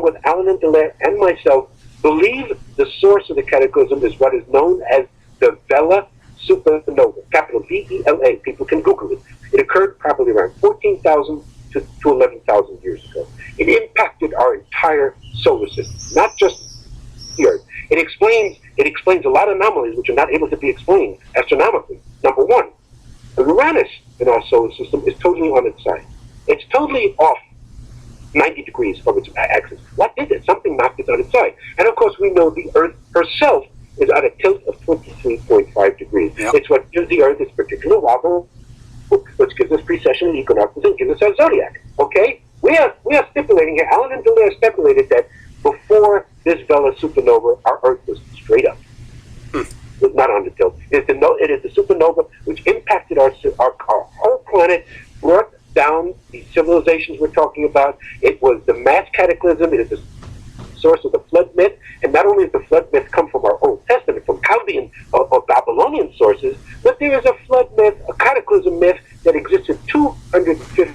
with Alan and Dallaire and myself, believe the source of the cataclysm is what is known as the Vela Supernova, capital V-E-L-A. People can Google it. It occurred probably around 14,000 to 11,000 years ago. It impacted our entire solar system, not just the Earth. It explains a lot of anomalies which are not able to be explained astronomically. Number one, Uranus in our solar system is totally on its side. It's totally off 90 degrees from its axis. What did it? Something knocked it on its side. And of course, we know the Earth herself is at a tilt of 23.5 degrees. Yep. It's what gives the Earth its particular wobble, which gives us precession and equinoxes and gives us our zodiac. Okay? We are stipulating here, Alan and Dallaire stipulated that before this Vela supernova, our Earth was straight up. It was not on the tilt. It is the supernova which impacted our whole planet, brought down the civilizations we're talking about. It was the mass cataclysm. It is the source of the flood myth. And not only does the flood myth come from our Old Testament, from Chaldean or Babylonian sources, but there is a flood myth, a cataclysm myth that existed 250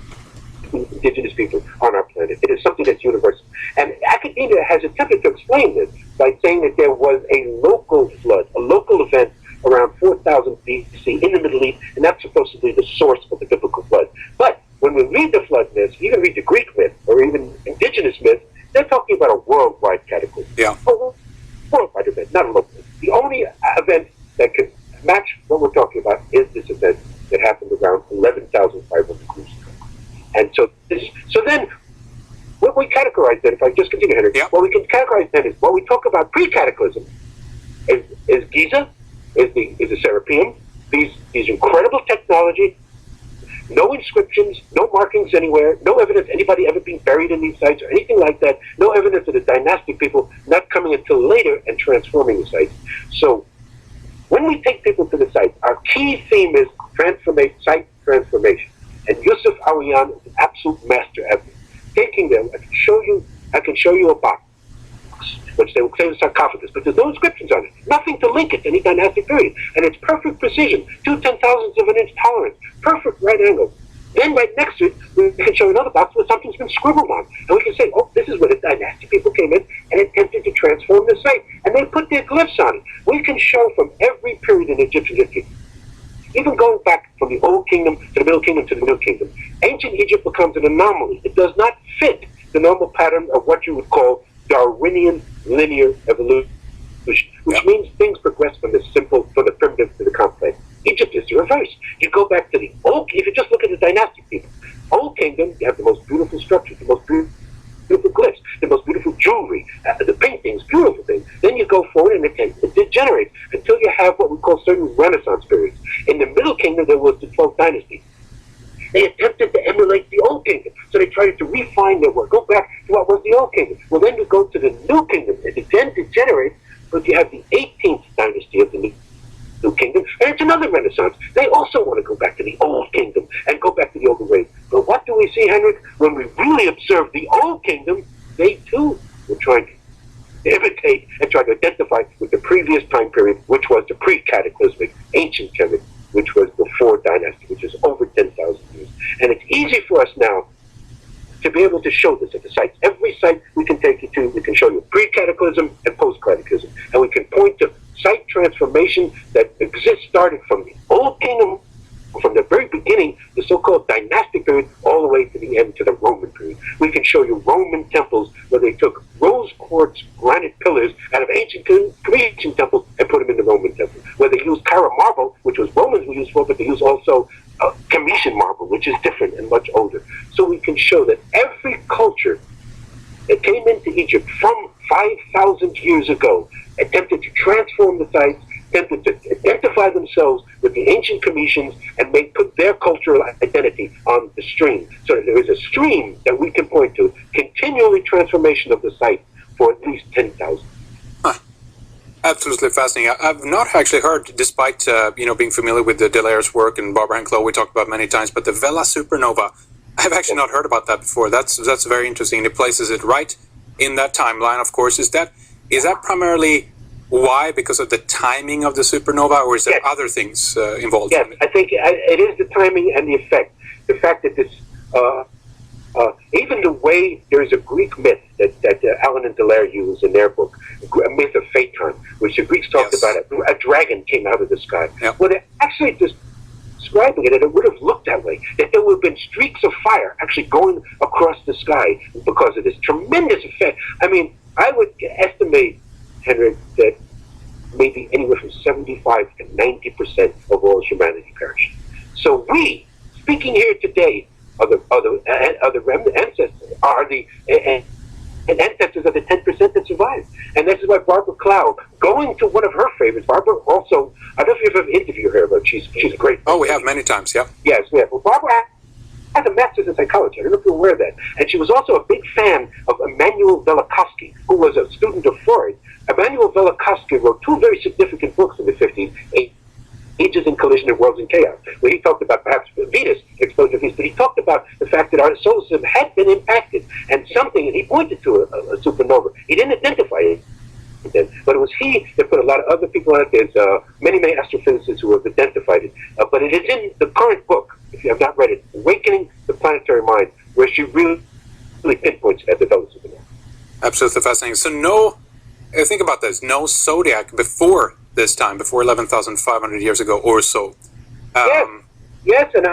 indigenous people on our planet. It is something that's universal. And academia has attempted to explain this by saying that there was a local flood, a local event around 4000 BC in the Middle East, and that's supposed to be the source of the biblical flood. But when we read the flood myths, even read the Greek myth, or even indigenous myths, they're talking about a worldwide cataclysm. Yeah. A worldwide event, not a local. The only event that can match what we're talking about is this event that happened around 11,500 years ago. And so then, what we categorize then, if I just continue, Henry, what we can categorize then is what we talk about pre-cataclysm is Giza, is the Serapeum, these incredible technology, no inscriptions, no markings anywhere, no evidence anybody ever being buried in these sites or anything like that, no evidence of the dynastic people not coming until later and transforming the sites. So when we take people to the sites, our key theme is site transformation. And Yusuf Awiyan is an absolute master at it. Taking them, I can show you a box, which they will claim is sarcophagus, but there's no inscriptions on it. Nothing to link it to any dynastic period. And it's perfect precision, 2/10,000ths of an inch tolerance, perfect right angle. Then right next to it, we can show another box where something's been scribbled on. And we can say, oh, this is where the dynastic people came in and attempted to transform the site. And they put their glyphs on it. We can show from every period in Egyptian history, even going back from the Old Kingdom to the Middle Kingdom to the New Kingdom, ancient Egypt becomes an anomaly. It does not fit the normal pattern of what you would call Darwinian linear evolution, which means things progress from the primitive to the complex. Egypt is the reverse. You go back to if you just look at the dynastic people, Old Kingdom, you have the most beautiful structures, the most beautiful glyphs, the most beautiful jewelry, the paintings, beautiful things. Then you go forward and it degenerates until you have what we call certain Renaissance periods. In the Middle Kingdom, there was the 12th dynasty. They attempted to emulate the Old Kingdom, so they tried to refine their work, go back to what was the Old Kingdom. Well, then you go to the New Kingdom, it then degenerates, but you have the 18th dynasty of the New Kingdom, and it's another Renaissance. They also want to go back to the Old Kingdom and go back to the older ways. But what do we see, Henrik? When we really observe the Old Kingdom, they too were trying to imitate and try to identify with the previous time period, which was the pre-cataclysmic ancient Khemit, which was before dynasty, which is over 10,000 years. And it's easy for us now to be able to show this at the sites. Every site we can take you to, we can show you pre-cataclysm and post-cataclysm. And we can point to site transformation that started from the Old Kingdom, from the very beginning, the so-called dynastic period, all the way to the end, to the Roman period. We can show you Roman temples where they took rose quartz granite pillars out of ancient Grecian temples and put them in the Roman temple. Where they used Cara marble, which was Romans were used for, but they used also Khemitian marble, which is different and much older. So we can show that every culture that came into Egypt from 5,000 years ago attempted to transform the sites, attempted to identify themselves with the ancient Khemitians and put their cultural identity on the stream. So that there is a stream that we can point to, continually transformation of the site for at least 10,000. Absolutely fascinating. I've not actually heard, despite being familiar with the Dallaire's work and Barbara and Chloe we talked about many times, but the Vela Supernova, I've actually not heard about that before. That's very interesting. It places it right in that timeline, of course. Is that primarily why? Because of the timing of the supernova, or is there other things involved? Yes, I think it is the timing and the effect. The fact that this, even the way there is a Greek myth that and Dallaire use in their book, A Myth of Phaeton, which the Greeks talked Yes. about. A dragon came out of the sky. Yep. Well, they're actually describing it, and it would have looked that way, that there would have been streaks of fire actually going across the sky because of this tremendous effect. I mean, I would estimate, Henrik, that maybe anywhere from 75 to 90% of all humanity perished. So we, speaking here today, are the ancestors, are the ancestors of the 10% that survived. And this is why Barbara Clow, going to one of her favorites, Barbara also, I don't know if you've ever interviewed her, but she's great. Oh, we have many times, yeah. Yes, we have. Well, Barbara has a master's in psychology. I don't know if you're aware of that. And she was also a big fan of Immanuel Velikovsky, who was a student of Freud. Immanuel Velikovsky wrote two very significant books in the 50s, Ages in Collision and Worlds in Chaos, where he talked about perhaps Venus, explosion of Venus, but he talked about the fact that our solar system had been impacted, and he pointed to a supernova. He didn't identify it then, but it was he that put a lot of other people on it. There's many astrophysicists who have identified it, but it is in the current book, if you have not read it, Awakening the Planetary Mind, where she really pinpoints it at the Vela Supernova. Absolutely fascinating. So think about this, no zodiac before this time, before 11,500 years ago or so. Yes, and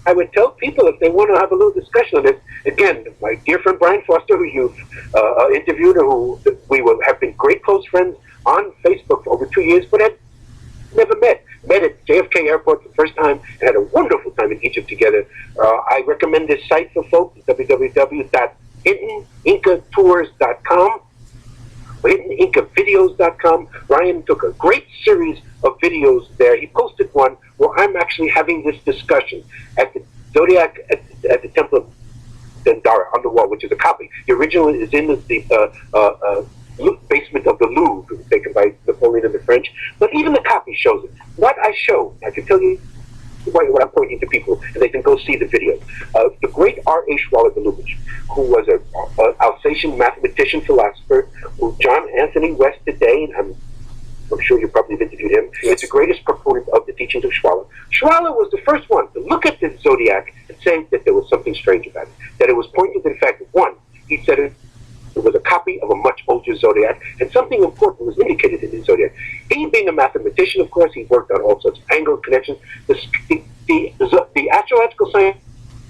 I would tell people if they want to have a little discussion on this, again, my dear friend Brian Foster, who you've interviewed, who have been great close friends on Facebook for over 2 years, but had never met at JFK Airport for the first time and had a wonderful time in Egypt together. I recommend this site for folks, www.hiddenincatours.com. HiddenIncaVideos.com. Ryan took a great series of videos there. He posted one where I'm actually having this discussion at the Zodiac at the Temple of Dendara on the wall, which is a copy. The original is in the basement of the Louvre, taken by Napoleon and the French. But even the copy shows it. What I show, I can tell you what I'm pointing to people, and they can go see the video. The great R.A. Schwaller-Beluvich, who was an Alsatian mathematician, philosopher, who John Anthony West today, and I'm sure you probably have interviewed him, yes, is the greatest proponent of the teachings of Schwaller. Schwaller was the first one to look at the zodiac and say that there was something strange about it, that it was pointing to the fact that, one, he said it was a copy of a much older zodiac, and something important was indicated in the zodiac. He, being a mathematician, of course, he worked on all sorts of angle connections. The astrological science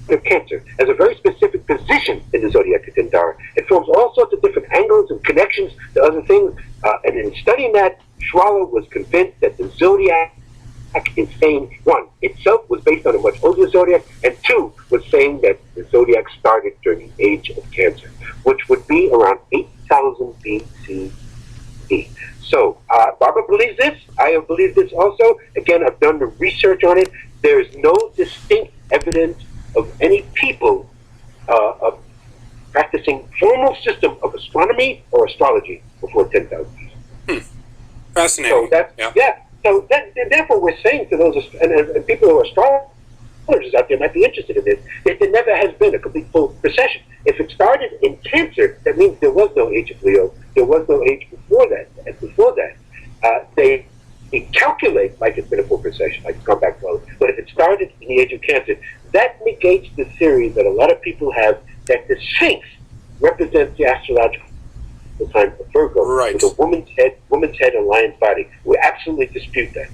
of Cancer has a very specific position in the zodiac of Dendara. It forms all sorts of different angles and connections to other things, and in studying that, Schwaller was convinced that the zodiac is saying, one, itself was based on a much older zodiac, and two, was saying that the zodiac started during the age of Cancer, which would be around 8,000 BCE. So, Barbara believes this. I have believed this also. Again, I've done the research on it. There is no distinct evidence of any people practicing formal system of astronomy or astrology before 10,000 years. Fascinating. So So therefore, we're saying to those and people who are astrologers out there might be interested in this, that there never has been a complete full precession. If it started in Cancer, that means there was no age of Leo. There was no age before that. And before that, they calculate like it's been a full precession, like it's gone back forward. But if it started in the age of Cancer, that negates the theory that a lot of people have that the Sphinx represents the astrological time of Virgo, right, with a woman's head and lion's body. We absolutely dispute that.